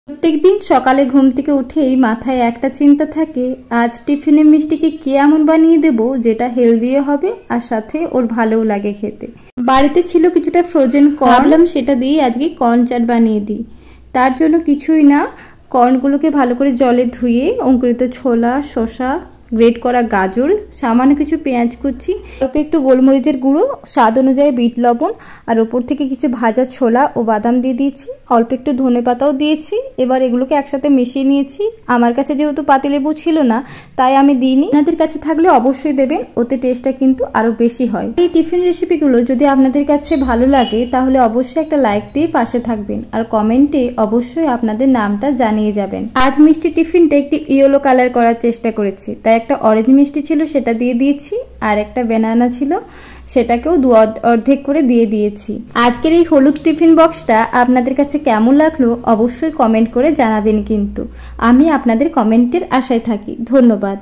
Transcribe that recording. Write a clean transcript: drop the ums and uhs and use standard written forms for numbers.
প্রত্যেকদিন সকালে ঘুম থেকে উঠেই মাথায় একটা চিন্তা থাকে, আজ টিফিনে মিষ্টিকে কি এমন বানিয়ে দেব যেটা হেলদিও হবে আর সাথে ওর ভালোও লাগে খেতে। বাড়িতে ছিল কিছুটা ফ্রোজেন কর্ন, ভাবলাম সেটা দিয়ে আজকে কর্ন চাট বানিয়ে দিই। তার জন্য কিছুই না, কর্নগুলোকে ভালো করে জলে ধুয়ে অঙ্কুরিত ছোলা, শসা, গ্রেট করা গাজর, সামান্য কিছু পেঁয়াজ কুচি, অল্প একটু গোলমরিচের গুঁড়ো, স্বাদ অনুযায়ী বিট লবণ, আর ওপর থেকে কিছু ভাজা ছোলা ও বাদাম দিয়ে দিয়েছি, অল্প একটু ধনেপাতাও দিয়েছি। এবার এগুলোকে একসাথে মিশিয়ে নিয়েছি। আমার কাছে যেহেতু পাতিলেবু ছিল না তাই আমি দিইনি, আপনাদের কাছে থাকলে অবশ্যই দেবেন, ওতে টেস্টটা কিন্তু আরো বেশি হয়। এই টিফিন রেসিপিগুলো যদি আপনাদের কাছে ভালো লাগে তাহলে অবশ্যই একটা লাইক দিয়ে পাশে থাকবেন আর কমেন্টে অবশ্যই আপনাদের নামটা জানিয়ে যাবেন। আজ মিষ্টি টিফিনটা একটি ইয়েলো কালার করার চেষ্টা করেছি, তাই একটা অরেঞ্জ মিষ্টি ছিল সেটা দিয়ে দিয়েছি, আর একটা ব্যানানা ছিল সেটাকেও অর্ধেক করে দিয়ে দিয়েছি। আজকের এই হলুদ টিফিন বক্সটা আপনাদের কাছে কেমন লাগলো অবশ্যই কমেন্ট করে জানাবেন, কিন্তু আমি আপনাদের কমেন্টের আশায় থাকি। ধন্যবাদ।